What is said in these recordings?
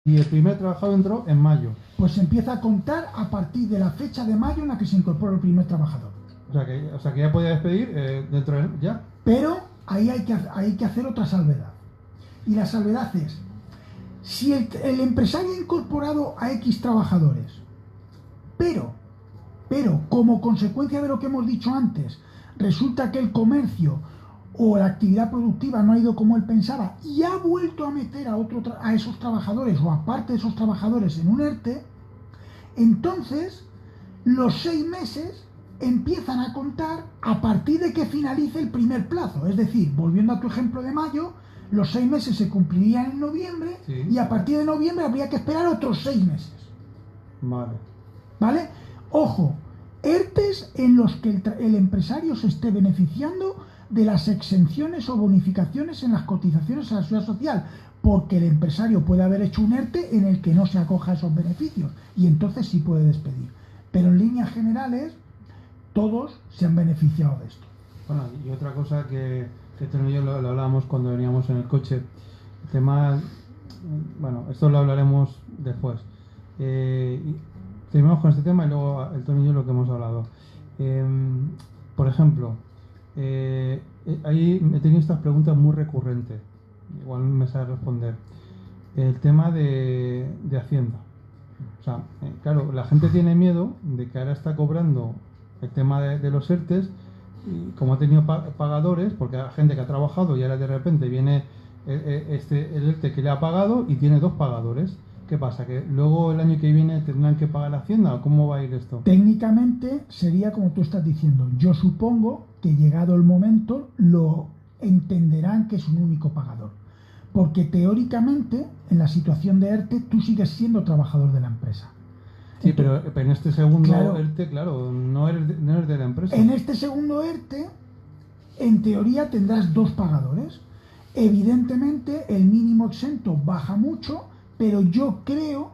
Y el primer trabajador entró en mayo. Pues se empieza a contar a partir de la fecha de mayo en la que se incorpora el primer trabajador. O sea que ya podía despedir dentro de... ¿Ya? Pero ahí hay que hacer otra salvedad. Y la salvedad es, si el empresario ha incorporado a X trabajadores, pero como consecuencia de lo que hemos dicho antes, resulta que el comercio o la actividad productiva no ha ido como él pensaba y ha vuelto a meter a esos trabajadores o a parte de esos trabajadores en un ERTE, entonces los 6 meses empiezan a contar a partir de que finalice el primer plazo. Es decir, volviendo a tu ejemplo de mayo, los 6 meses se cumplirían en noviembre, sí, y a partir de noviembre habría que esperar otros 6 meses. ¿Vale? Ojo, ERTES en los que el empresario se esté beneficiando de las exenciones o bonificaciones en las cotizaciones a la seguridad social, porque el empresario puede haber hecho un ERTE en el que no se acoja a esos beneficios y entonces sí puede despedir. Pero en líneas generales, todos se han beneficiado de esto. Bueno, y otra cosa que Tony y yo lo hablábamos cuando veníamos en el coche, el tema, bueno, esto lo hablaremos después. Terminamos con este tema y luego el Tony y yo lo que hemos hablado. Por ejemplo, ahí he tenido estas preguntas muy recurrentes, igual me sabe responder. El tema de Hacienda. O sea, claro, la gente tiene miedo de que ahora está cobrando el tema de los ERTES, y como ha tenido pagadores, porque hay gente que ha trabajado y ahora de repente viene el ERTE que le ha pagado y tiene 2 pagadores. ¿Qué pasa? ¿Que luego el año que viene tendrán que pagar la Hacienda o cómo va a ir esto? Técnicamente sería como tú estás diciendo. Yo supongo que llegado el momento lo entenderán que es un único pagador. Porque teóricamente, en la situación de ERTE, tú sigues siendo trabajador de la empresa. Sí, pero en este segundo ERTE, claro, no eres de la empresa. En este segundo ERTE, en teoría tendrás 2 pagadores. Evidentemente, el mínimo exento baja mucho, pero yo creo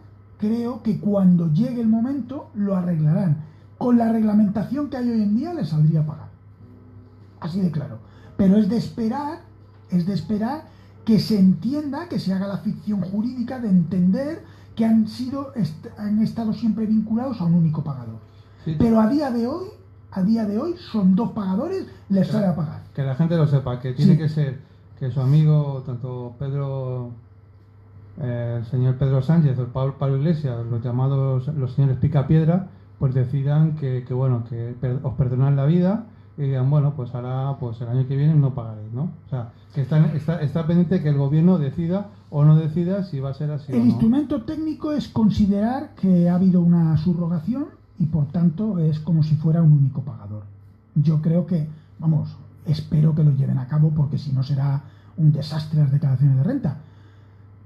que cuando llegue el momento lo arreglarán. Con la reglamentación que hay hoy en día les saldría a pagar. Así de claro. Pero es de esperar que se entienda, que se haga la ficción jurídica de entender que han estado siempre vinculados a un único pagador. Sí. Pero a día de hoy son 2 pagadores, les sale a pagar. Que la gente lo sepa, que tiene que ser que su amigo, tanto Pedro, el señor Pedro Sánchez o Pablo Iglesias, los señores Picapiedra, pues decidan que os perdonan la vida y digan, bueno, pues ahora pues el año que viene no pagaréis, ¿no? O sea, que está pendiente que el gobierno decida o no decida si va a ser así o no. El instrumento técnico es considerar que ha habido una subrogación y por tanto es como si fuera un único pagador. Yo creo que, espero que lo lleven a cabo porque si no será un desastre las declaraciones de renta.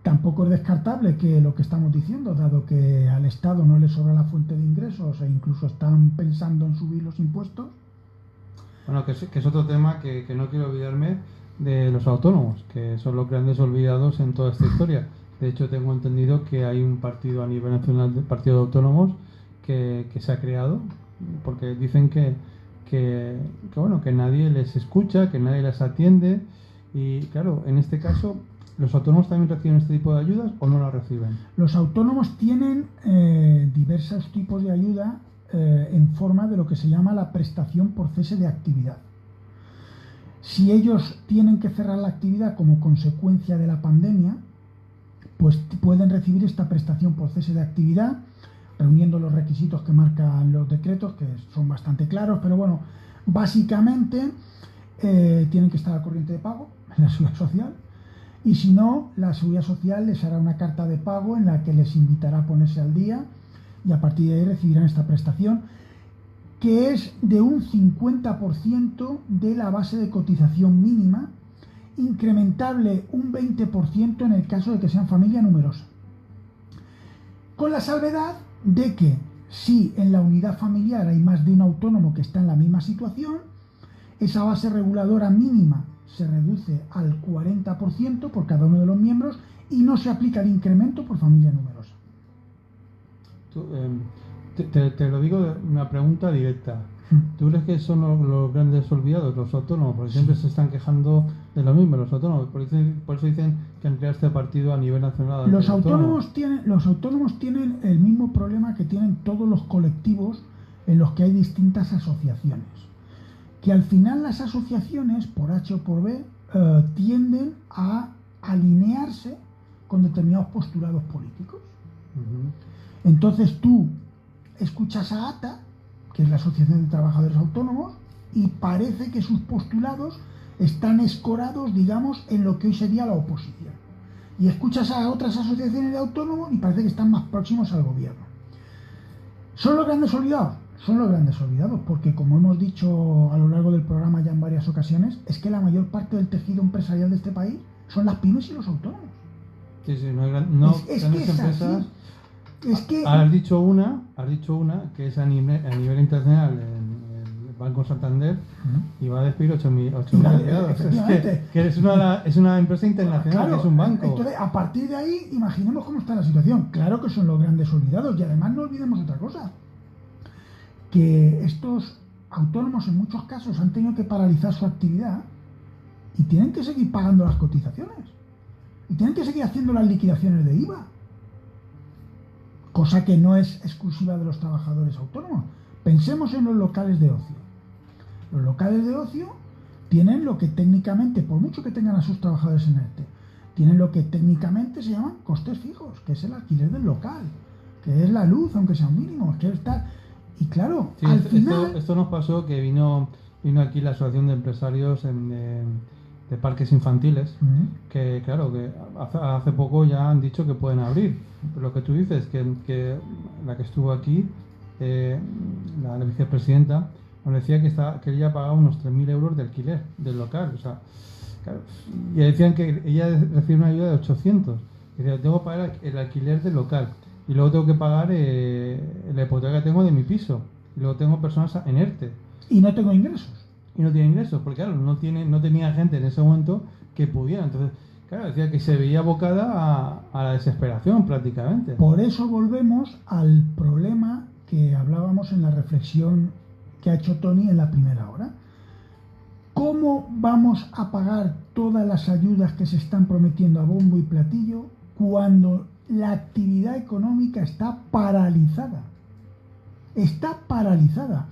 Tampoco es descartable que lo que estamos diciendo, dado que al Estado no le sobra la fuente de ingresos e incluso están pensando en subir los impuestos. Bueno, que es otro tema que no quiero olvidarme de los autónomos, que son los grandes olvidados en toda esta historia. De hecho, tengo entendido que hay un partido a nivel nacional, de partido de autónomos, que se ha creado, porque dicen que nadie les escucha, que nadie les atiende, y claro, en este caso, ¿los autónomos también reciben este tipo de ayudas o no las reciben? Los autónomos tienen diversos tipos de ayuda en forma de lo que se llama la prestación por cese de actividad. Si ellos tienen que cerrar la actividad como consecuencia de la pandemia, pues pueden recibir esta prestación por cese de actividad, reuniendo los requisitos que marcan los decretos, que son bastante claros, pero bueno, básicamente tienen que estar al corriente de pago en la Seguridad Social, y si no, la Seguridad Social les hará una carta de pago en la que les invitará a ponerse al día y a partir de ahí recibirán esta prestación, que es de un 50% de la base de cotización mínima, incrementable un 20% en el caso de que sean familia numerosa. Con la salvedad de que si en la unidad familiar hay más de un autónomo que está en la misma situación, esa base reguladora mínima se reduce al 40% por cada uno de los miembros y no se aplica el incremento por familia numerosa. Te lo digo una pregunta directa. ¿Tú crees que son los grandes olvidados, los autónomos? Porque siempre se están quejando de lo mismo, los autónomos. Por eso dicen que han creado este partido a nivel nacional. Los autónomos tienen el mismo problema que tienen todos los colectivos en los que hay distintas asociaciones. Que al final las asociaciones, por H o por B, tienden a alinearse con determinados postulados políticos. Entonces tú escuchas a ATA, que es la Asociación de Trabajadores Autónomos, y parece que sus postulados están escorados, digamos, en lo que hoy sería la oposición. Y escuchas a otras asociaciones de autónomos y parece que están más próximos al gobierno. ¿Son los grandes olvidados? Son los grandes olvidados, porque como hemos dicho a lo largo del programa ya en varias ocasiones, es que la mayor parte del tejido empresarial de este país son las pymes y los autónomos. Sí, no hay grandes empresas. Así. Es que has dicho una que es a nivel internacional, el Banco Santander, y va a despedir 8.000 empleados. Es una empresa internacional, que es un banco. Entonces, a partir de ahí, imaginemos cómo está la situación. Claro que son los grandes olvidados, y además no olvidemos otra cosa, que estos autónomos en muchos casos han tenido que paralizar su actividad y tienen que seguir pagando las cotizaciones y tienen que seguir haciendo las liquidaciones de IVA, cosa que no es exclusiva de los trabajadores autónomos. Pensemos en los locales de ocio. Los locales de ocio tienen lo que técnicamente, por mucho que tengan a sus trabajadores en ERTE, tienen lo que técnicamente se llaman costes fijos, que es el alquiler del local, que es la luz, aunque sea un mínimo, que es tal. Y claro, sí, al final... Esto nos pasó que vino aquí la Asociación de Empresarios de Parques Infantiles, que claro, que hace poco ya han dicho que pueden abrir. Pero lo que tú dices, que la que estuvo aquí, la vicepresidenta, nos decía que ella pagaba unos 3.000 euros de alquiler del local. O sea, claro, y decían que ella recibe una ayuda de 800. Y decía, tengo que pagar el alquiler del local. Y luego tengo que pagar la hipoteca que tengo de mi piso. Y luego tengo personas en ERTE. Y no tengo ingresos. Y no tiene ingresos, porque claro, no tenía gente en ese momento que pudiera. Entonces, claro, decía que se veía abocada a la desesperación prácticamente. Por eso volvemos al problema que hablábamos en la reflexión que ha hecho Tony en la primera hora. ¿Cómo vamos a pagar todas las ayudas que se están prometiendo a bombo y platillo cuando la actividad económica está paralizada? Está paralizada.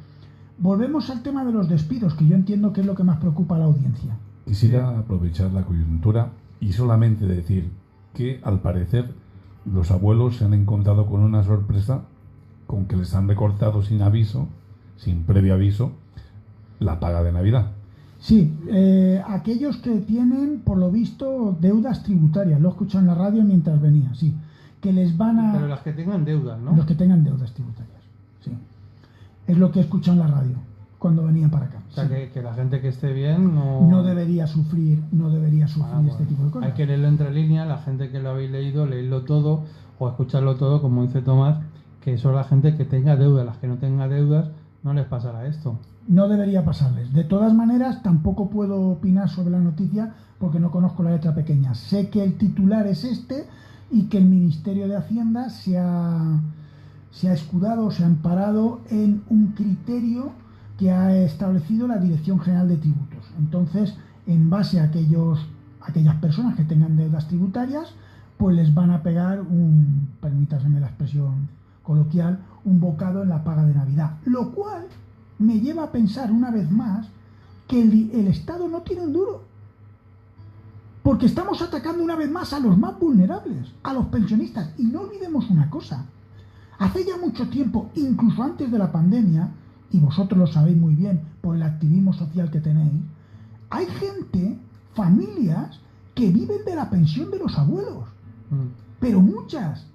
Volvemos al tema de los despidos, que yo entiendo que es lo que más preocupa a la audiencia. Quisiera aprovechar la coyuntura y solamente decir que, al parecer, los abuelos se han encontrado con una sorpresa, con que les han recortado sin aviso, sin previo aviso, la paga de Navidad. Sí, aquellos que tienen, por lo visto, deudas tributarias, lo he escuchado en la radio mientras venía, sí, que les van a... Pero las que tengan deudas, ¿no? Los que tengan deudas tributarias, sí. Es lo que he escuchado en la radio cuando venía para acá. O sea, sí. que la gente que esté bien no debería sufrir este tipo de cosas. Hay que leerlo entre líneas, la gente que lo habéis leído, leerlo todo o escucharlo todo, como dice Tomás, que son la gente que tenga deudas. Las que no tengan deudas no les pasará esto. No debería pasarles. De todas maneras, tampoco puedo opinar sobre la noticia porque no conozco la letra pequeña. Sé que el titular es este y que el Ministerio de Hacienda se ha escudado, se ha amparado en un criterio que ha establecido la Dirección General de Tributos. Entonces, en base a aquellas personas que tengan deudas tributarias, pues les van a pegar permítaseme la expresión coloquial, un bocado en la paga de Navidad. Lo cual me lleva a pensar una vez más que el Estado no tiene un duro. Porque estamos atacando una vez más a los más vulnerables, a los pensionistas. Y no olvidemos una cosa. Hace ya mucho tiempo, incluso antes de la pandemia, y vosotros lo sabéis muy bien por el activismo social que tenéis, hay gente, familias, que viven de la pensión de los abuelos. Pero muchas.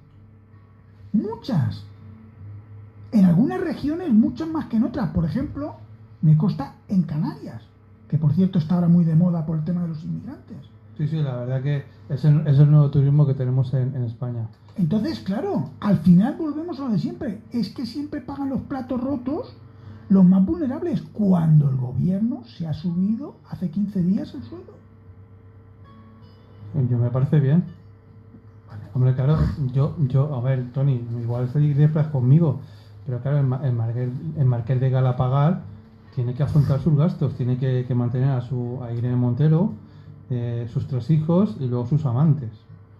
En algunas regiones, muchas más que en otras. Por ejemplo, me consta en Canarias, que por cierto está ahora muy de moda por el tema de los inmigrantes. Sí, la verdad que es el nuevo turismo que tenemos en España. Entonces, claro, al final volvemos a lo de siempre. Es que siempre pagan los platos rotos los más vulnerables, cuando el gobierno se ha subido hace 15 días el sueldo. Yo me parece bien. Vale. Hombre, claro, yo, a ver, Tony, igual se disfraz conmigo, pero claro, el Marqués de Galapagar tiene que afrontar sus gastos, tiene que mantener a Irene Montero, sus 3 hijos y luego sus amantes.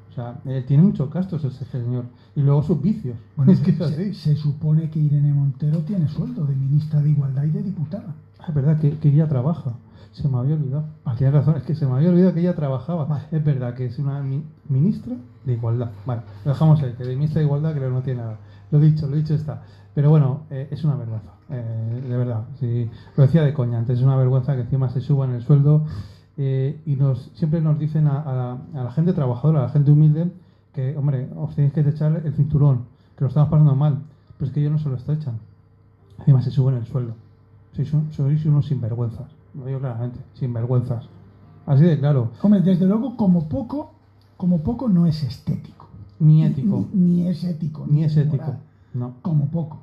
O sea, tiene muchos gastos ese señor. Y luego sus vicios. Bueno, Es que es así. se supone que Irene Montero tiene sueldo de ministra de Igualdad y de diputada. Es verdad que ella trabaja. Se me había olvidado. Tienes razón, es que se me había olvidado que ella trabajaba. Vale. Es verdad que es una ministra de Igualdad. Vale, lo dejamos ahí, que de ministra de Igualdad creo que no tiene nada. Lo dicho está. Pero bueno, es una vergüenza. De verdad. Sí, lo decía de coña antes, es una vergüenza que encima se suban el sueldo. Y siempre nos dicen a la gente trabajadora, a la gente humilde, que, hombre, os tenéis que echar el cinturón, que lo estamos pasando mal. Pero es que ellos no se lo estrechan. Encima se suben el sueldo. Sois unos sinvergüenzas. Lo digo claramente, sinvergüenzas. Así de claro. Hombre, desde luego, como poco no es estético. Ni ético. Ni es ético. Ni es ético. moral. No. Como poco.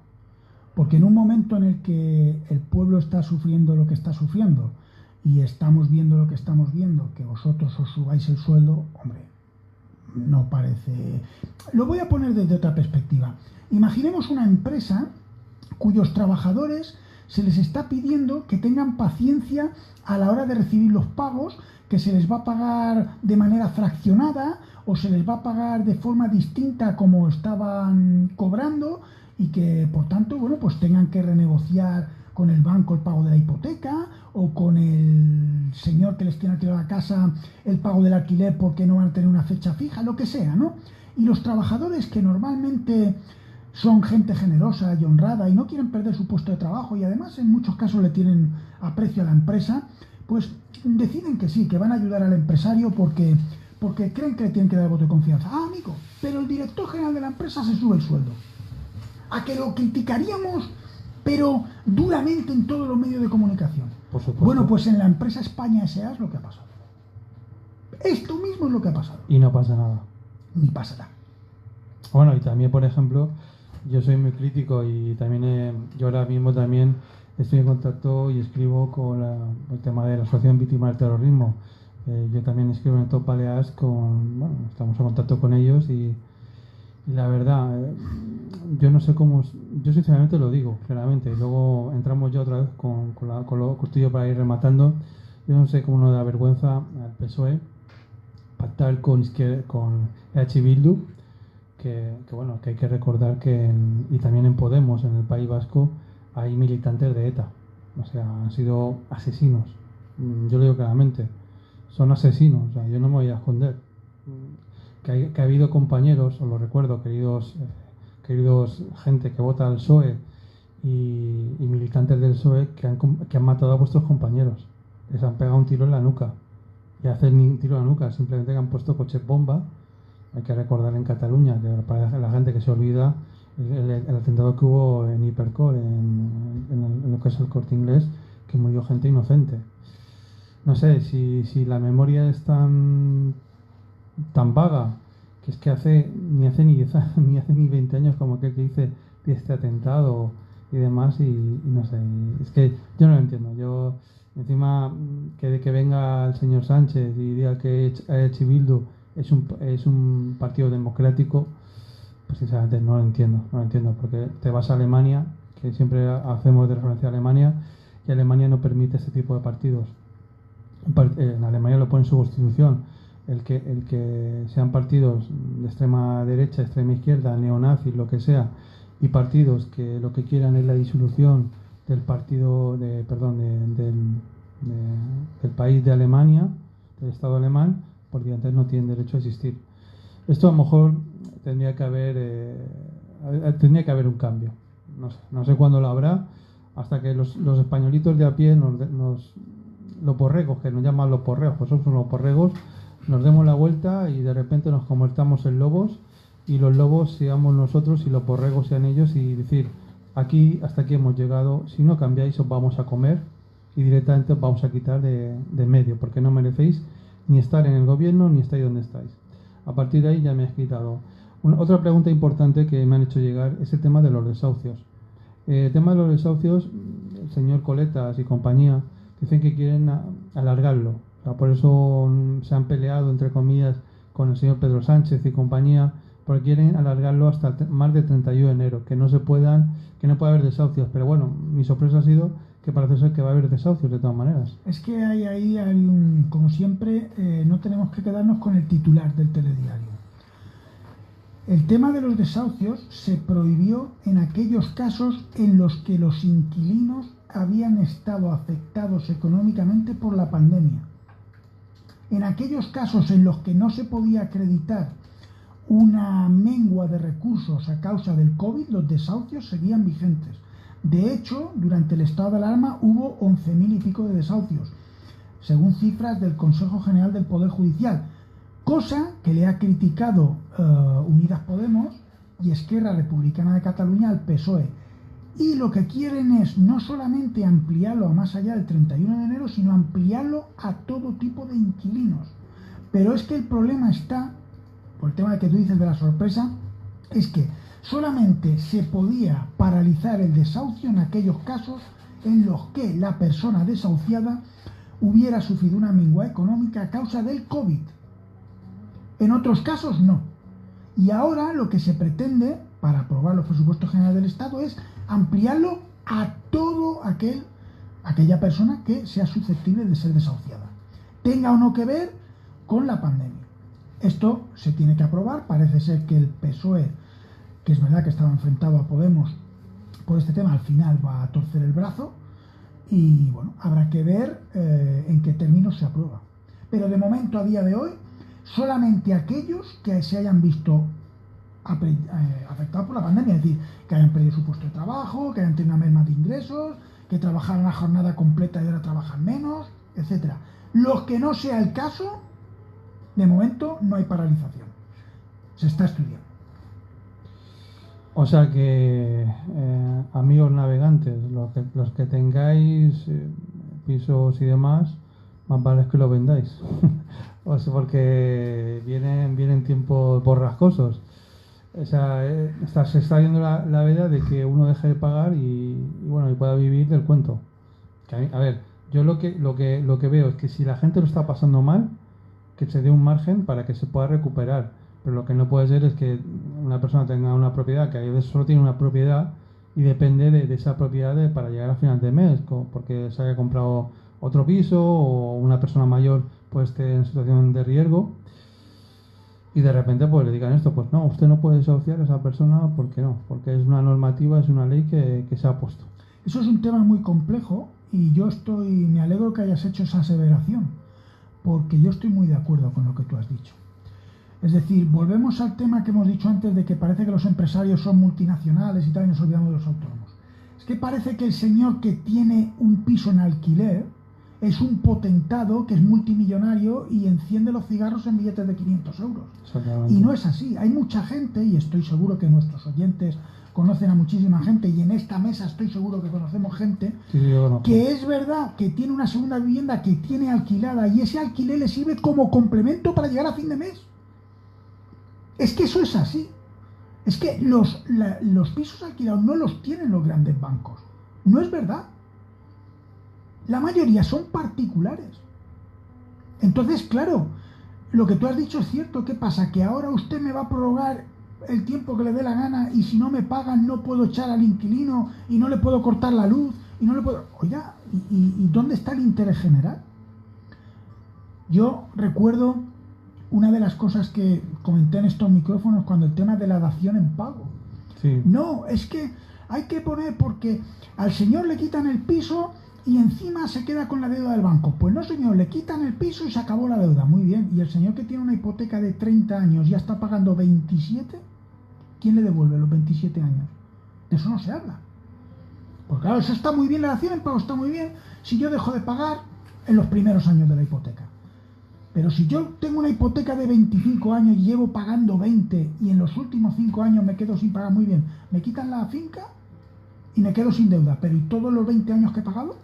Porque en un momento en el que el pueblo está sufriendo lo que está sufriendo y estamos viendo lo que estamos viendo, que vosotros os subáis el sueldo, hombre, no parece... Lo voy a poner desde otra perspectiva. Imaginemos una empresa cuyos trabajadores se les está pidiendo que tengan paciencia a la hora de recibir los pagos, que se les va a pagar de manera fraccionada o se les va a pagar de forma distinta como estaban cobrando y que, por tanto, bueno, pues tengan que renegociar con el banco el pago de la hipoteca o con el señor que les tiene alquilado la casa el pago del alquiler porque no van a tener una fecha fija, lo que sea, ¿no? Y los trabajadores que normalmente son gente generosa y honrada y no quieren perder su puesto de trabajo y además en muchos casos le tienen aprecio a la empresa, pues deciden que sí, que van a ayudar al empresario porque creen que le tienen que dar voto de confianza. Ah, amigo, pero el director general de la empresa se sube el sueldo. A que lo criticaríamos, pero duramente en todos los medios de comunicación. Por supuesto. Bueno, pues en la empresa España S.A. es lo que ha pasado. Esto mismo es lo que ha pasado. Y no pasa nada. Ni pasará. Bueno, y también, por ejemplo, yo soy muy crítico y también yo ahora mismo también estoy en contacto y escribo con el tema de la Asociación Víctimas del Terrorismo. Yo también escribo en Top Balears estamos en contacto con ellos y la verdad, yo no sé cómo, yo sinceramente lo digo, claramente, y luego entramos ya otra vez con lo cortillo para ir rematando. Yo no sé cómo no da vergüenza al PSOE pactar con EH Bildu, que bueno, que hay que recordar que y también en Podemos, en el País Vasco, hay militantes de ETA, o sea, han sido asesinos. Yo lo digo claramente, son asesinos, o sea, yo no me voy a esconder. Que ha habido compañeros, os lo recuerdo, queridos gente que vota al PSOE y militantes del PSOE que han matado a vuestros compañeros, les han pegado un tiro en la nuca, y hacen un tiro en la nuca, simplemente que han puesto coches bomba. Hay que recordar en Cataluña, que para la gente que se olvida, el atentado que hubo en Hipercor, en lo que es el Corte Inglés, que murió gente inocente. No sé, si la memoria es tan vaga, que es que hace ni 20 años como aquel que dice de este atentado y demás, y no sé, es que yo no lo entiendo. Yo encima que venga el señor Sánchez y diga que EH Bildu es un partido democrático, pues sinceramente no lo entiendo, porque te vas a Alemania, que siempre hacemos de referencia a Alemania, y Alemania no permite este tipo de partidos. En Alemania lo pone en su constitución, el que sean partidos de extrema derecha, extrema izquierda, neonazis, lo que sea, y partidos que lo que quieran es la disolución del partido del país de Alemania, del Estado alemán, porque antes no tienen derecho a existir. Esto a lo mejor tendría que haber un cambio. No sé cuándo lo habrá, hasta que los españolitos de a pie, los borregos, que nos llaman los porreos, pues somos los borregos, nos demos la vuelta y de repente nos convertamos en lobos, y los lobos seamos nosotros y los borregos sean ellos, y decir, hasta aquí hemos llegado, si no cambiáis os vamos a comer y directamente os vamos a quitar de medio, porque no merecéis ni estar en el gobierno ni estáis donde estáis. A partir de ahí ya me has quitado. Otra pregunta importante que me han hecho llegar es el tema de los desahucios. El tema de los desahucios, el señor Coletas y compañía dicen que quieren alargarlo. O sea, por eso se han peleado, entre comillas, con el señor Pedro Sánchez y compañía, porque quieren alargarlo hasta más del 31 de enero, que no pueda haber desahucios. Pero bueno, mi sorpresa ha sido que parece ser que va a haber desahucios de todas maneras. Es que hay un, como siempre, no tenemos que quedarnos con el titular del telediario. El tema de los desahucios se prohibió en aquellos casos en los que los inquilinos habían estado afectados económicamente por la pandemia. En aquellos casos en los que no se podía acreditar una mengua de recursos a causa del COVID, los desahucios seguían vigentes. De hecho, durante el estado de alarma hubo 11.000 y pico de desahucios, según cifras del Consejo General del Poder Judicial, cosa que le ha criticado Unidas Podemos y Esquerra Republicana de Cataluña al PSOE. Y lo que quieren es no solamente ampliarlo a más allá del 31 de enero, sino ampliarlo a todo tipo de inquilinos. Pero es que el problema está, por el tema de que tú dices de la sorpresa, es que solamente se podía paralizar el desahucio en aquellos casos en los que la persona desahuciada hubiera sufrido una mengua económica a causa del COVID. En otros casos no. Y ahora lo que se pretende, para aprobar los presupuestos generales del Estado, es ampliarlo a todo aquella persona que sea susceptible de ser desahuciada, tenga o no que ver con la pandemia. Esto se tiene que aprobar. Parece ser que el PSOE, que es verdad que estaba enfrentado a Podemos por este tema, al final va a torcer el brazo y bueno, habrá que ver en qué términos se aprueba. Pero de momento, a día de hoy, solamente aquellos que se hayan visto afectados por la pandemia, es decir, que hayan perdido su puesto de trabajo, que hayan tenido una merma de ingresos, que trabajaran una jornada completa y ahora trabajan menos, etcétera. Los que no sea el caso, de momento no hay paralización. Se está estudiando. O sea que, amigos navegantes, los que tengáis pisos y demás, más vale es que lo vendáis. O sea, porque vienen tiempos borrascosos. O sea, se está viendo la veda de que uno deje de pagar y bueno, y pueda vivir del cuento. Que a ver, yo lo que veo es que si la gente lo está pasando mal, que se dé un margen para que se pueda recuperar. Pero lo que no puede ser es que una persona tenga una propiedad, que a veces solo tiene una propiedad y depende de esa propiedad para llegar a final de mes, porque se haya comprado otro piso o una persona mayor pues esté en situación de riesgo. Y de repente pues le digan esto, pues no, usted no puede desahuciar a esa persona porque no, porque es una normativa, es una ley que se ha puesto. Eso es un tema muy complejo y me alegro que hayas hecho esa aseveración, porque yo estoy muy de acuerdo con lo que tú has dicho. Es decir, volvemos al tema que hemos dicho antes de que parece que los empresarios son multinacionales y tal, y nos olvidamos de los autónomos. Es que parece que el señor que tiene un piso en alquiler es un potentado que es multimillonario y enciende los cigarros en billetes de 500 euros. Y no es así. Hay mucha gente, y estoy seguro que nuestros oyentes conocen a muchísima gente, y en esta mesa estoy seguro que conocemos gente, que es verdad que tiene una segunda vivienda que tiene alquilada y ese alquiler le sirve como complemento para llegar a fin de mes. Es que eso es así. Es que los pisos alquilados no los tienen los grandes bancos. No es verdad. La mayoría son particulares. Entonces, claro, lo que tú has dicho es cierto. ¿Qué pasa? Que ahora usted me va a prorrogar el tiempo que le dé la gana y si no me pagan no puedo echar al inquilino y no le puedo cortar la luz y no le puedo... Oiga, ¿y dónde está el interés general? Yo recuerdo una de las cosas que comenté en estos micrófonos cuando el tema de la dación en pago. Sí. No, es que hay que poner porque al señor le quitan el piso y encima se queda con la deuda del banco. Pues no, señor, le quitan el piso y se acabó la deuda. Muy bien. ¿Y el señor que tiene una hipoteca de 30 años ya está pagando 27? ¿Quién le devuelve los 27 años? De eso no se habla. Porque claro, eso está muy bien, la dación en pago está muy bien si yo dejo de pagar en los primeros años de la hipoteca. Pero si yo tengo una hipoteca de 25 años y llevo pagando 20 y en los últimos 5 años me quedo sin pagar, muy bien, me quitan la finca y me quedo sin deuda. Pero ¿y todos los 20 años que he pagado?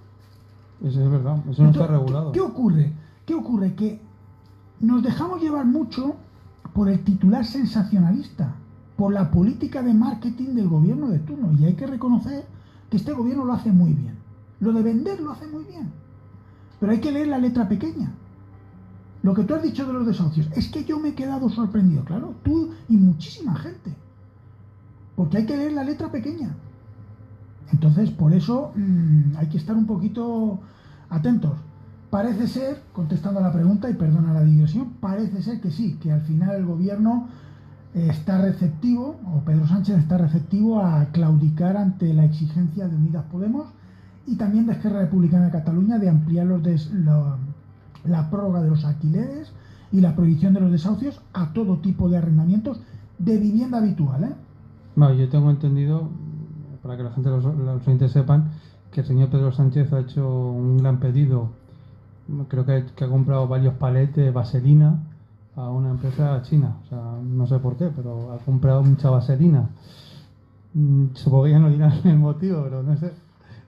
Eso es verdad, eso no está regulado. ¿Qué ocurre? ¿Qué ocurre? Que nos dejamos llevar mucho por el titular sensacionalista, por la política de marketing del gobierno de turno. Y hay que reconocer que este gobierno lo hace muy bien. Lo de vender lo hace muy bien. Pero hay que leer la letra pequeña. Lo que tú has dicho de los desahucios, es que yo me he quedado sorprendido, claro, tú y muchísima gente. Porque hay que leer la letra pequeña. Entonces, por eso hay que estar un poquito atentos. Parece ser, contestando a la pregunta, y perdona la digresión, parece ser que sí, que al final el gobierno está receptivo, o Pedro Sánchez está receptivo a claudicar ante la exigencia de Unidas Podemos y también de Esquerra Republicana de Cataluña de ampliar la prórroga de los alquileres y la prohibición de los desahucios a todo tipo de arrendamientos de vivienda habitual, ¿eh? Bueno, yo tengo entendido, para que la gente, los oyentes sepan, que el señor Pedro Sánchez ha hecho un gran pedido. Creo que ha comprado varios palets de vaselina a una empresa china. O sea, no sé por qué, pero ha comprado mucha vaselina. Supongo que ya no dirán el motivo, pero no sé.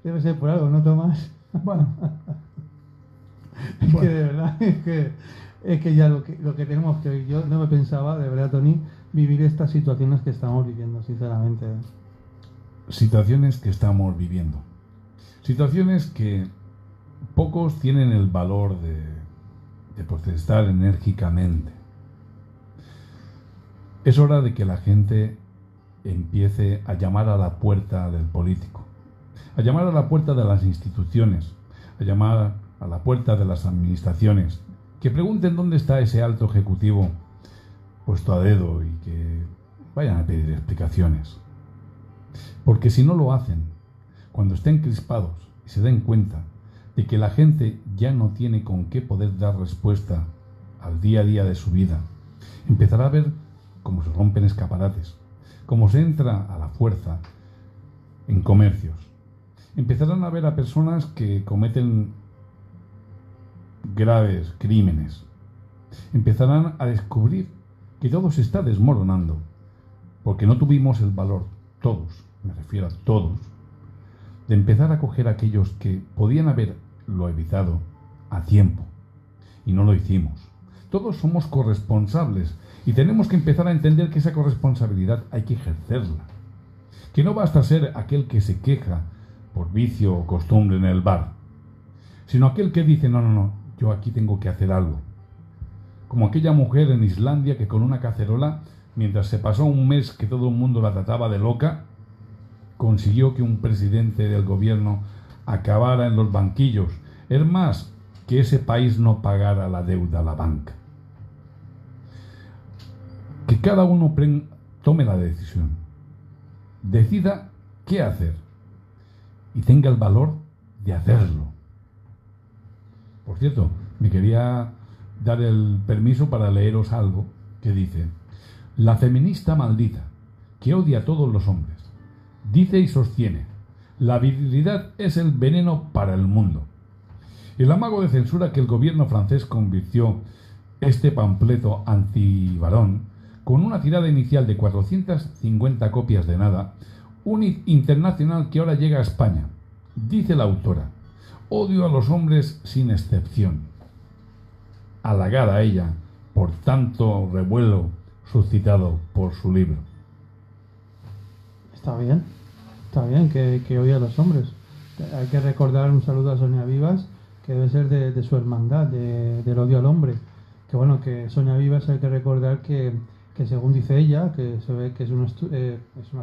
Debe ser por algo, ¿no, Tomás? Bueno. Es que de verdad, es que ya lo que tenemos que... Yo no me pensaba, de verdad, Tony, vivir estas situaciones que estamos viviendo, sinceramente. Situaciones que estamos viviendo. Situaciones que pocos tienen el valor de protestar enérgicamente. Es hora de que la gente empiece a llamar a la puerta del político, a llamar a la puerta de las instituciones, a llamar a la puerta de las administraciones, que pregunten dónde está ese alto ejecutivo puesto a dedo y que vayan a pedir explicaciones. Porque si no lo hacen, cuando estén crispados y se den cuenta de que la gente ya no tiene con qué poder dar respuesta al día a día de su vida, empezará a ver cómo se rompen escaparates, cómo se entra a la fuerza en comercios. Empezarán a ver a personas que cometen graves crímenes. Empezarán a descubrir que todo se está desmoronando, porque no tuvimos el valor, todos, me refiero a todos, de empezar a coger a aquellos que podían haberlo evitado a tiempo, y no lo hicimos. Todos somos corresponsables y tenemos que empezar a entender que esa corresponsabilidad hay que ejercerla, que no basta ser aquel que se queja por vicio o costumbre en el bar, sino aquel que dice, no, yo aquí tengo que hacer algo. Como aquella mujer en Islandia que con una cacerola, mientras se pasó un mes que todo el mundo la trataba de loca, consiguió que un presidente del gobierno acabara en los banquillos. Es más, que ese país no pagara la deuda a la banca. Que cada uno tome la decisión, decida qué hacer y tenga el valor de hacerlo. Por cierto, me quería dar el permiso para leeros algo que dice: la feminista maldita, que odia a todos los hombres, dice y sostiene: la virilidad es el veneno para el mundo. El amago de censura que el gobierno francés convirtió este panfleto antivarón con una tirada inicial de 450 copias de nada, un hit internacional que ahora llega a España. Dice la autora: odio a los hombres sin excepción. Halagada a ella por tanto revuelo suscitado por su libro. Está bien que odie a los hombres. Hay que recordar un saludo a Sonia Vivas, que debe ser de su hermandad, del odio al hombre. Que bueno, que Sonia Vivas hay que recordar que según dice ella, que se ve que es una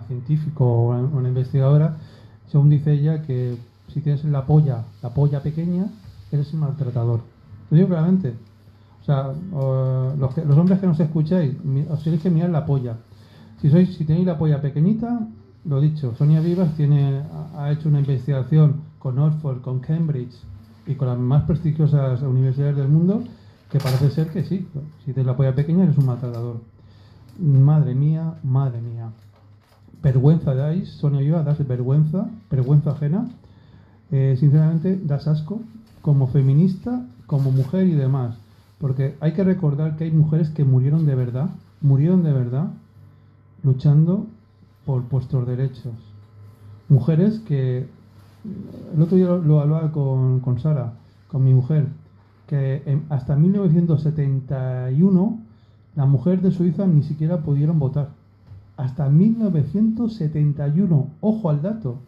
científica o una investigadora, según dice ella, que si tienes la polla pequeña, eres un maltratador. Lo digo claramente. O sea, los hombres que nos escucháis, os tenéis que mirar la polla. Si tenéis la polla pequeñita, lo dicho, Sonia Vivas ha hecho una investigación con Oxford, con Cambridge y con las más prestigiosas universidades del mundo, que parece ser que sí, si tienes la polla pequeña eres un maltratador. Madre mía. Vergüenza dais, Sonia Vivas, das vergüenza ajena. Sinceramente, das asco como feminista, como mujer y demás. Porque hay que recordar que hay mujeres que murieron de verdad, luchando por vuestros derechos. Mujeres que, el otro día lo hablaba con Sara, con mi mujer, que hasta 1971 las mujeres de Suiza ni siquiera pudieron votar. Hasta 1971, ojo al dato.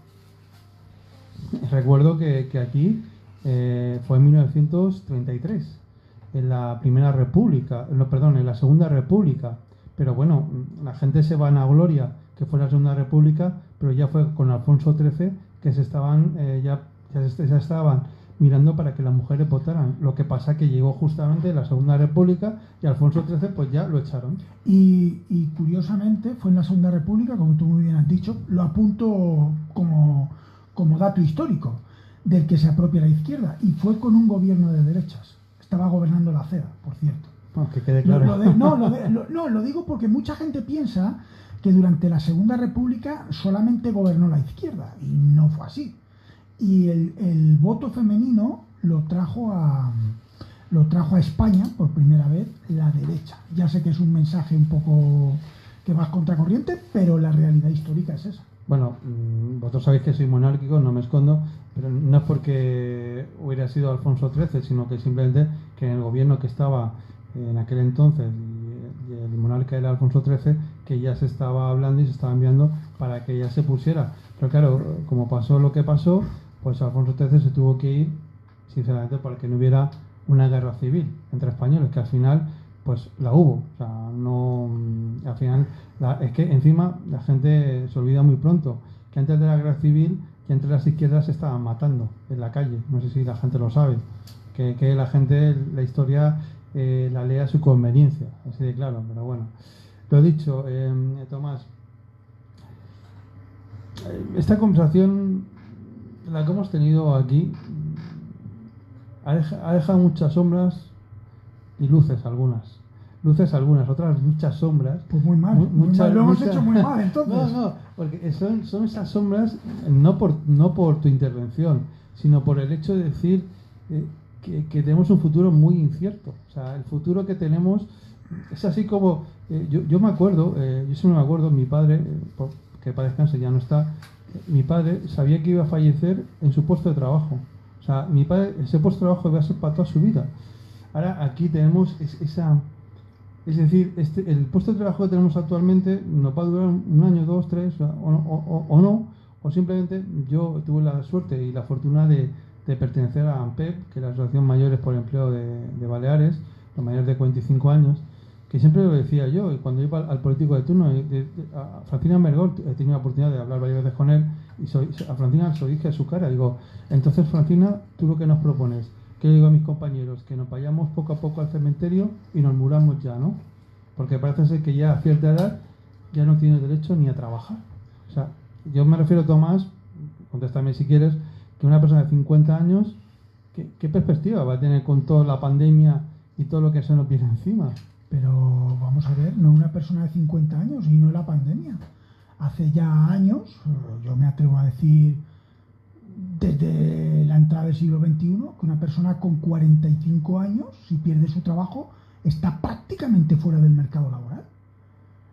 Recuerdo que aquí fue en 1933. En la Primera República, en la Segunda República, pero bueno, la gente se vanagloria que fue la Segunda República, pero ya fue con Alfonso XIII que se estaban ya estaban mirando para que las mujeres votaran. Lo que pasa que llegó justamente la Segunda República y Alfonso XIII pues ya lo echaron. Y curiosamente fue en la Segunda República, como tú muy bien has dicho, lo apunto como dato histórico, del que se apropia la izquierda, y fue con un gobierno de derechas. Estaba gobernando la CEDA, por cierto. Bueno, que quede claro. Lo digo porque mucha gente piensa que durante la Segunda República solamente gobernó la izquierda, y no fue así. Y el voto femenino lo trajo a España por primera vez la derecha. Ya sé que es un mensaje un poco que va contracorriente, pero la realidad histórica es esa. Bueno, vosotros sabéis que soy monárquico, no me escondo, pero no es porque hubiera sido Alfonso XIII, sino que simplemente que en el gobierno que estaba en aquel entonces, y el monarca era Alfonso XIII, que ya se estaba hablando y se estaba enviando para que ya se pusiera. Pero claro, como pasó lo que pasó, pues Alfonso XIII se tuvo que ir, sinceramente, para que no hubiera una guerra civil entre españoles, que al final pues la hubo. O sea, no, al final, es que encima la gente se olvida muy pronto que antes de la guerra civil, que entre las izquierdas se estaban matando en la calle. No sé si la gente lo sabe, que la gente la historia la lea a su conveniencia, así de claro. Pero bueno, lo dicho, Tomás, esta conversación, la que hemos tenido aquí, ha dejado muchas sombras y luces algunas, otras muchas sombras. Pues muy mal, lo hemos hecho muy mal entonces. No, porque son esas sombras no por tu intervención, sino por el hecho de decir que tenemos un futuro muy incierto. O sea, el futuro que tenemos es así como, yo me acuerdo, yo siempre me acuerdo, mi padre, que para descanse ya no está, mi padre sabía que iba a fallecer en su puesto de trabajo. O sea, mi padre, ese puesto de trabajo iba a ser para toda su vida. Ahora aquí tenemos esa... Es decir, el puesto de trabajo que tenemos actualmente nos va a durar un año, 2, 3, o no, o simplemente yo tuve la suerte y la fortuna de pertenecer a AMPEP, que es la Asociación Mayores por el Empleo de Baleares, los mayores de 45 años, que siempre lo decía yo, y cuando iba al político de turno, a Francina Mergol, he tenido la oportunidad de hablar varias veces con él, y a Francina se lo dije a su cara, digo, entonces Francina, ¿tú lo que nos propones? ¿Qué le digo a mis compañeros? Que nos vayamos poco a poco al cementerio y nos muramos ya, ¿no? Porque parece ser que ya a cierta edad ya no tienes derecho ni a trabajar. O sea, yo me refiero, Tomás, contéstame si quieres, que una persona de 50 años, ¿qué perspectiva va a tener con toda la pandemia y todo lo que se nos viene encima? Pero vamos a ver, no una persona de 50 años y no la pandemia. Hace ya años, yo me atrevo a decir, desde la entrada del siglo XXI, que una persona con 45 años, si pierde su trabajo, está prácticamente fuera del mercado laboral.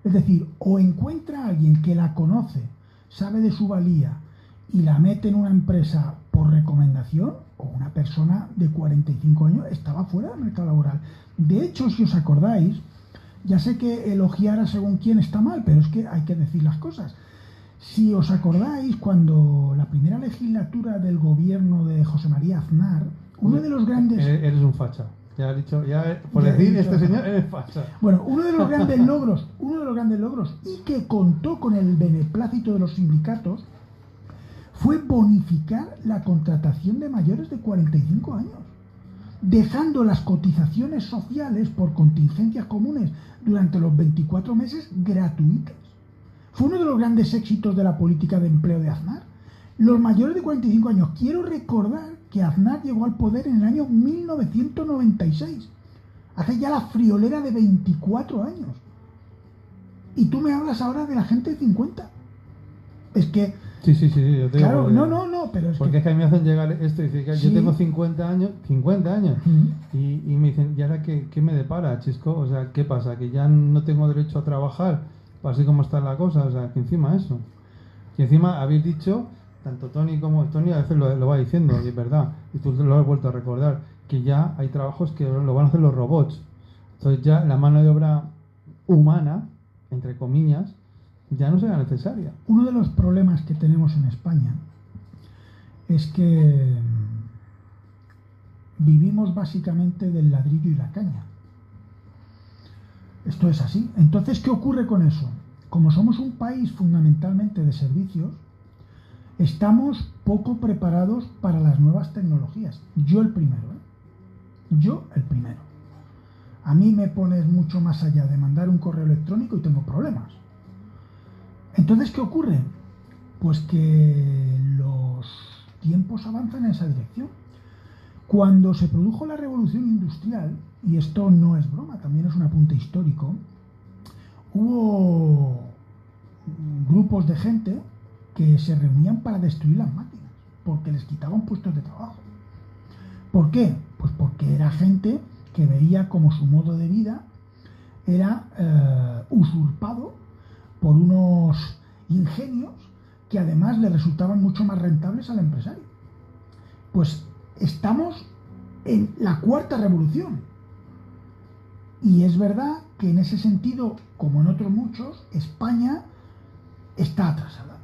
Es decir, o encuentra a alguien que la conoce, sabe de su valía y la mete en una empresa por recomendación, o una persona de 45 años estaba fuera del mercado laboral. De hecho, si os acordáis, ya sé que elogiar a según quién está mal, pero es que hay que decir las cosas. Si os acordáis, cuando la primera legislatura del gobierno de José María Aznar, uno de los grandes... Eres un facha. Ya he dicho, por decir este señor, eres facha. Bueno, uno de los grandes logros, y que contó con el beneplácito de los sindicatos, fue bonificar la contratación de mayores de 45 años, dejando las cotizaciones sociales por contingencias comunes durante los 24 meses gratuitas. Fue uno de los grandes éxitos de la política de empleo de Aznar. Los mayores de 45 años. Quiero recordar que Aznar llegó al poder en el año 1996. Hace ya la friolera de 24 años. Y tú me hablas ahora de la gente de 50. Es que... Sí, yo te claro, digo, no, pero es porque es que a mí me hacen llegar esto y decir que sí. Yo tengo 50 años, y me dicen, ¿y ahora qué me depara, Chisco? O sea, ¿qué pasa? ¿Que ya no tengo derecho a trabajar? Así como está la cosa, o sea, que encima eso. Que encima habéis dicho, tanto Tony como Tony a veces lo va diciendo, y es verdad, y tú lo has vuelto a recordar, que ya hay trabajos que lo van a hacer los robots. Entonces ya la mano de obra humana, entre comillas, ya no será necesaria. Uno de los problemas que tenemos en España es que vivimos básicamente del ladrillo y la caña. Esto es así. Entonces, ¿qué ocurre con eso? Como somos un país fundamentalmente de servicios, estamos poco preparados para las nuevas tecnologías. Yo el primero, ¿eh? Yo el primero. A mí me pones mucho más allá de mandar un correo electrónico y tengo problemas. Entonces, ¿qué ocurre? Pues que los tiempos avanzan en esa dirección. Cuando se produjo la revolución industrial, y esto no es broma, también es un apunte histórico, hubo grupos de gente que se reunían para destruir las máquinas, porque les quitaban puestos de trabajo. ¿Por qué? Pues porque era gente que veía como su modo de vida era usurpado por unos ingenios que además le resultaban mucho más rentables al empresario. Pues estamos en la cuarta revolución. Y es verdad que en ese sentido, como en otros muchos, España está atrasada.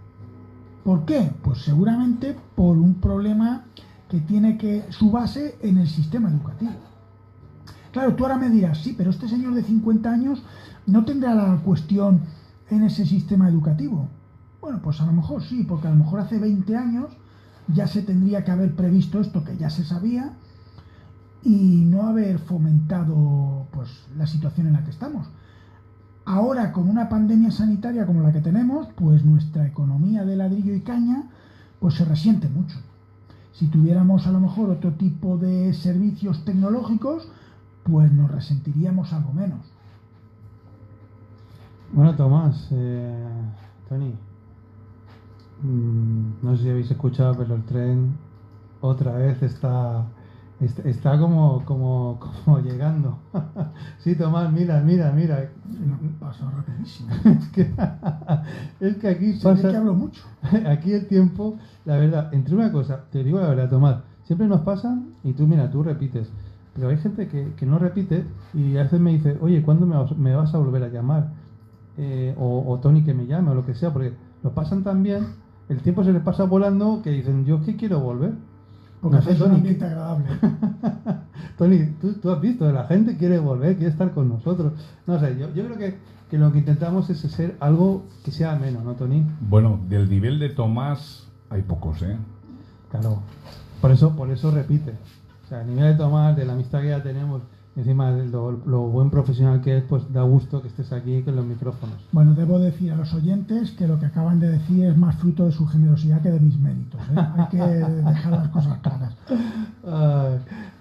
¿Por qué? Pues seguramente por un problema que tiene su base en el sistema educativo. Claro, tú ahora me dirás, sí, pero este señor de 50 años no tendrá la cuestión en ese sistema educativo. Bueno, pues a lo mejor sí, porque a lo mejor hace 20 años ya se tendría que haber previsto esto que ya se sabía y no haber fomentado pues la situación en la que estamos. Ahora, con una pandemia sanitaria como la que tenemos, pues nuestra economía de ladrillo y caña pues se resiente mucho. Si tuviéramos a lo mejor otro tipo de servicios tecnológicos, pues nos resentiríamos algo menos. Bueno, Tomás, Tony, no sé si habéis escuchado, pero el tren otra vez está como llegando. Sí, Tomás, mira. Pasa rapidísimo. es que aquí Se ve que hablo mucho. Aquí el tiempo, la verdad, entre una cosa, te digo la verdad, Tomás, siempre nos pasa y tú repites. Pero hay gente que no repite y a veces me dice, oye, ¿cuándo me vas a volver a llamar? O Tony que me llame o lo que sea, porque lo pasan tan bien, el tiempo se les pasa volando que dicen, yo es que quiero volver. Porque No sé, es un Tony, ambiente agradable. Tony, tú has visto, la gente quiere volver, quiere estar con nosotros. No sé, yo creo que lo que intentamos es ser algo que sea ameno, ¿no, Tony? Bueno, del nivel de Tomás hay pocos, ¿eh? Claro, por eso repite. O sea, a nivel de Tomás, de la amistad que ya tenemos, encima de lo buen profesional que es, pues da gusto que estés aquí con los micrófonos. Bueno, debo decir a los oyentes que lo que acaban de decir es más fruto de su generosidad que de mis méritos, ¿eh? Hay que dejar las cosas claras.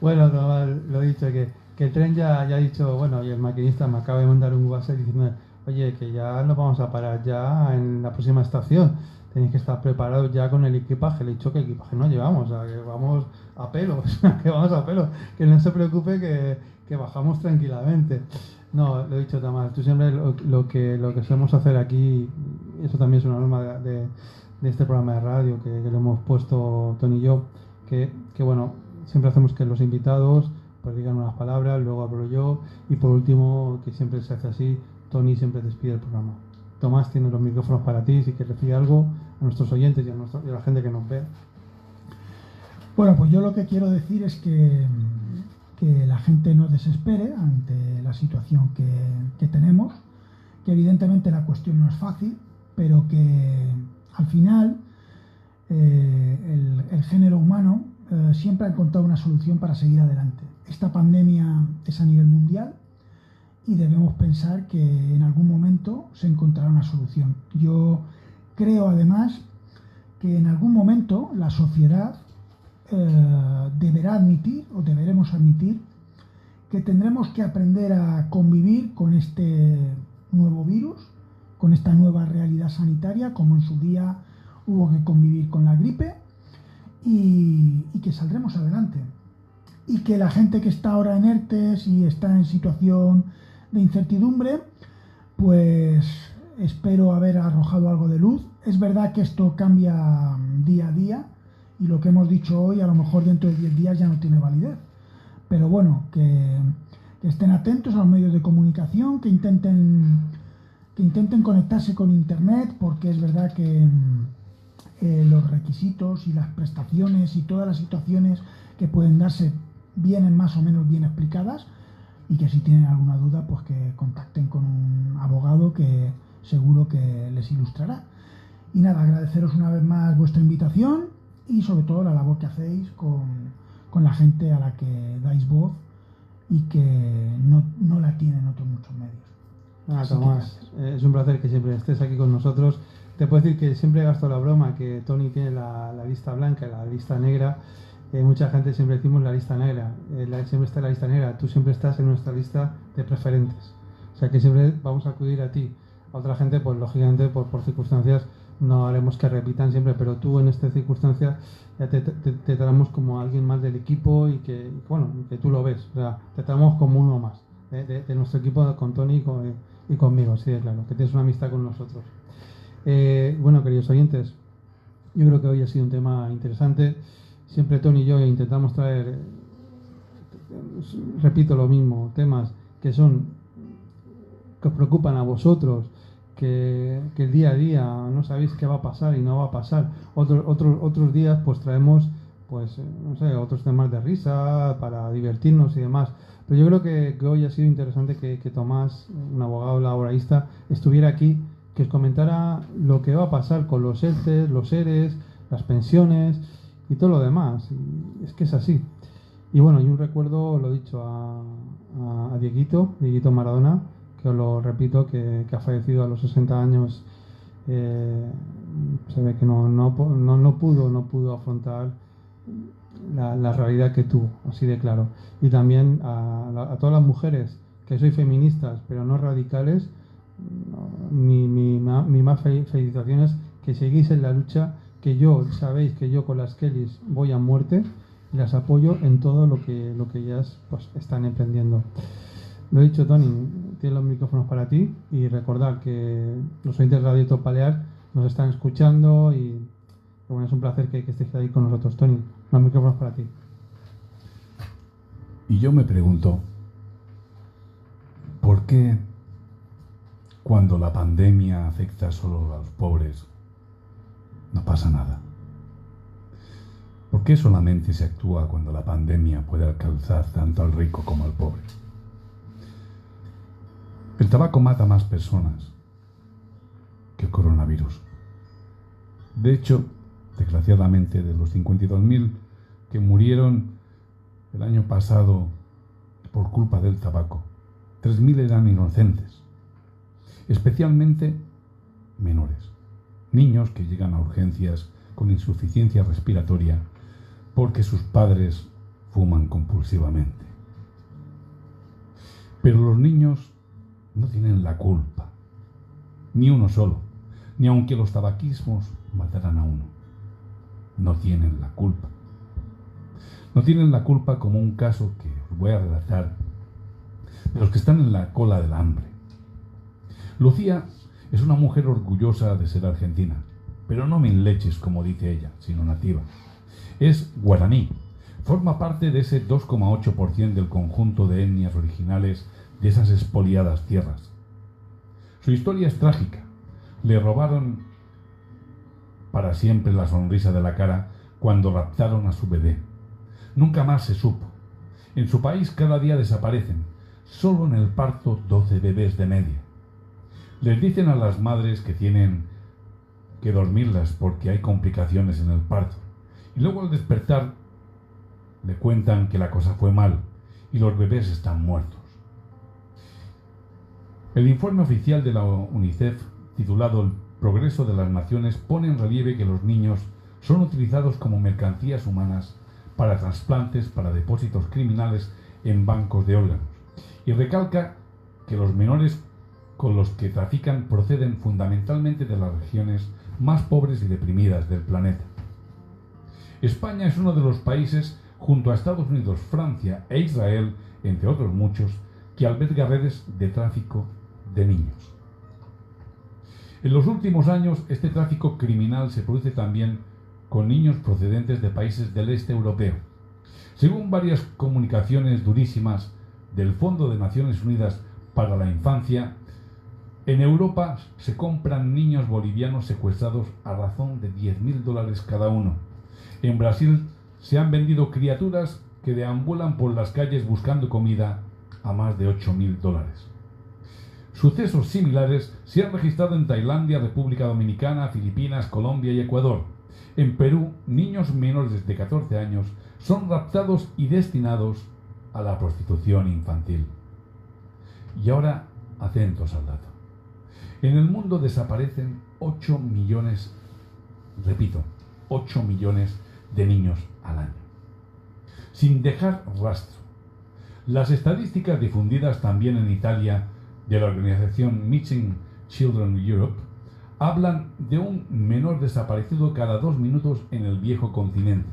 Bueno, Tomás, lo he dicho, que el tren ya ha dicho, bueno, y el maquinista me acaba de mandar un WhatsApp diciendo, oye, que ya nos vamos a parar ya en la próxima estación. Tenéis que estar preparados ya con el equipaje. Le he dicho que equipaje no llevamos, o sea, que vamos a pelo, que no se preocupe que bajamos tranquilamente. No, lo he dicho, Tomás, tú siempre lo que solemos hacer aquí, eso también es una norma de este programa de radio que lo hemos puesto Tony y yo, que bueno, siempre hacemos que los invitados pues digan unas palabras, luego hablo yo y por último, que siempre se hace así, Tony siempre despide el programa. Tomás tiene los micrófonos para ti, si quieres decir algo a nuestros oyentes y a la gente que nos ve. Bueno, pues yo lo que quiero decir es que la gente no desespere ante la situación que tenemos, que evidentemente la cuestión no es fácil, pero que al final el género humano siempre ha encontrado una solución para seguir adelante. Esta pandemia es a nivel mundial y debemos pensar que en algún momento se encontrará una solución. Yo creo además que en algún momento la sociedad deberá admitir o deberemos admitir que tendremos que aprender a convivir con este nuevo virus, con esta nueva realidad sanitaria, como en su día hubo que convivir con la gripe, y que saldremos adelante. Y que la gente que está ahora en ERTES y está en situación de incertidumbre, pues espero haber arrojado algo de luz. Es verdad que esto cambia día a día y lo que hemos dicho hoy a lo mejor dentro de 10 días ya no tiene validez. Pero bueno, que estén atentos a los medios de comunicación, que intenten conectarse con Internet, porque es verdad que los requisitos y las prestaciones y todas las situaciones que pueden darse vienen más o menos bien explicadas, y que si tienen alguna duda pues que contacten con un abogado que seguro que les ilustrará. Y nada, agradeceros una vez más vuestra invitación y sobre todo la labor que hacéis con la gente a la que dais voz y que no la tienen otros muchos medios. Tomás, es un placer que siempre estés aquí con nosotros. Te puedo decir que siempre gasto la broma que Tony tiene la lista blanca y la lista negra. Mucha gente siempre decimos la lista negra, siempre está en la lista negra, tú siempre estás en nuestra lista de preferentes. O sea que siempre vamos a acudir a ti. A otra gente, pues lógicamente por circunstancias no haremos que repitan siempre, pero tú en esta circunstancia ya te tratamos como alguien más del equipo y que tú lo ves. O sea, te tratamos como uno más de nuestro equipo con Tony y conmigo, así de claro, que tienes una amistad con nosotros. Bueno, queridos oyentes, yo creo que hoy ha sido un tema interesante. Siempre Tony y yo intentamos traer, repito lo mismo, temas que os preocupan a vosotros, que el día a día no sabéis qué va a pasar y no va a pasar. Otros días pues traemos otros temas de risa para divertirnos y demás. Pero yo creo que hoy ha sido interesante que Tomás, un abogado laboralista, estuviera aquí, que os comentara lo que va a pasar con los ERTEs, los ERES, las pensiones y todo lo demás. Y es que es así. Y bueno, y un recuerdo, lo he dicho, a Dieguito Maradona, que os lo repito, que ha fallecido a los 60 años. Se ve que no pudo afrontar la realidad que tuvo, así de claro. Y también a todas las mujeres que sois feministas, pero no radicales, mi más felicitaciones, que seguís en la lucha, que sabéis que yo con las Kellys voy a muerte y las apoyo en todo lo que ellas pues están emprendiendo. Lo he dicho, Tony, tienes los micrófonos para ti y recordar que los oyentes de Radio Top Balear nos están escuchando y bueno, es un placer que estéis ahí con nosotros. Tony, los micrófonos para ti. Y yo me pregunto, ¿por qué cuando la pandemia afecta solo a los pobres no pasa nada? ¿Por qué solamente se actúa cuando la pandemia puede alcanzar tanto al rico como al pobre? El tabaco mata más personas que el coronavirus. De hecho, desgraciadamente, de los 52.000 que murieron el año pasado por culpa del tabaco, 3.000 eran inocentes, especialmente menores, niños que llegan a urgencias con insuficiencia respiratoria porque sus padres fuman compulsivamente. Pero los niños no tienen la culpa, ni uno solo, ni aunque los tabaquismos mataran a uno. No tienen la culpa. No tienen la culpa como un caso que os voy a relatar de los que están en la cola del hambre. Lucía es una mujer orgullosa de ser argentina, pero no mil leches como dice ella, sino nativa. Es guaraní, forma parte de ese 2,8% del conjunto de etnias originales de esas expoliadas tierras. Su historia es trágica. Le robaron para siempre la sonrisa de la cara cuando raptaron a su bebé. Nunca más se supo. En su país cada día desaparecen, solo en el parto 12 bebés de media. Les dicen a las madres que tienen que dormirlas porque hay complicaciones en el parto. Y luego al despertar le cuentan que la cosa fue mal y los bebés están muertos. El informe oficial de la UNICEF, titulado El progreso de las naciones, pone en relieve que los niños son utilizados como mercancías humanas para trasplantes, para depósitos criminales en bancos de órganos, y recalca que los menores con los que trafican proceden fundamentalmente de las regiones más pobres y deprimidas del planeta. España es uno de los países, junto a Estados Unidos, Francia e Israel, entre otros muchos, que alberga redes de tráfico de niños. En los últimos años, este tráfico criminal se produce también con niños procedentes de países del este europeo. Según varias comunicaciones durísimas del Fondo de Naciones Unidas para la Infancia, en Europa se compran niños bolivianos secuestrados a razón de $10.000 cada uno. En Brasil se han vendido criaturas que deambulan por las calles buscando comida a más de $8.000. Sucesos similares se han registrado en Tailandia, República Dominicana, Filipinas, Colombia y Ecuador. En Perú, niños menores de 14 años son raptados y destinados a la prostitución infantil. Y ahora, atentos al dato. En el mundo desaparecen 8 millones, repito, 8 millones de niños al año, sin dejar rastro. Las estadísticas difundidas también en Italia de la organización Missing Children Europe hablan de un menor desaparecido cada 2 minutos en el viejo continente,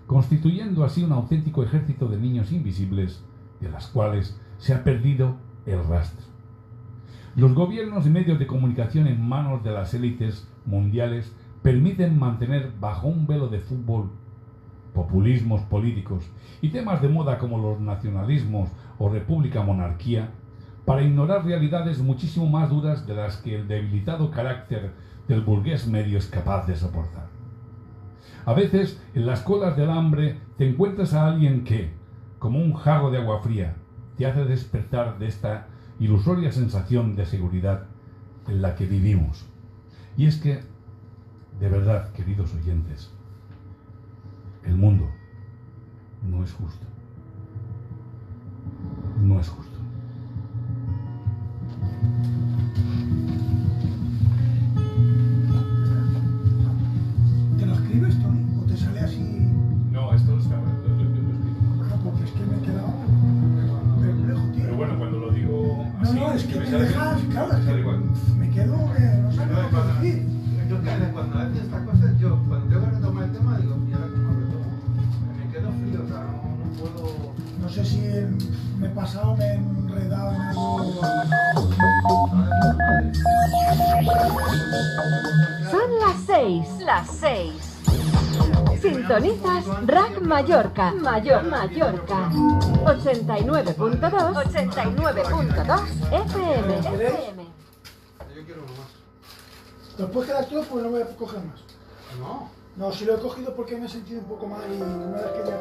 constituyendo así un auténtico ejército de niños invisibles, de las cuales se ha perdido el rastro. Los gobiernos y medios de comunicación en manos de las élites mundiales permiten mantener bajo un velo de fútbol populismos políticos y temas de moda como los nacionalismos o república-monarquía para ignorar realidades muchísimo más duras de las que el debilitado carácter del burgués medio es capaz de soportar. A veces, en las colas del hambre, te encuentras a alguien que, como un jarro de agua fría, te hace despertar de esta ilusoria sensación de seguridad en la que vivimos. Y es que, de verdad, queridos oyentes, el mundo no es justo. No es justo. ¿Te lo escribes, Tony? ¿O te sale así? No, esto está mal. Ah, porque es que me he quedado perplejo, tío. Pero bueno, cuando lo digo así, No, es que me sale dejas, bien. claro, es Sale que igual. me quedo, no sé Yo qué decir. cuando hacen estas cosas, cuando tengo que retomar el tema, digo, ¿y ahora cómo retomo? Me quedo frío, o sea, no puedo... No sé si me he pasado, me he enredado en algo. Son las 6. Sintonizas Rack Mallorca, Mallorca. 89.2 FM. Yo quiero uno más. ¿Los puedes quedar tú? Pues no voy a coger más. No. No, si lo he cogido porque me he sentido un poco mal y una vez que ya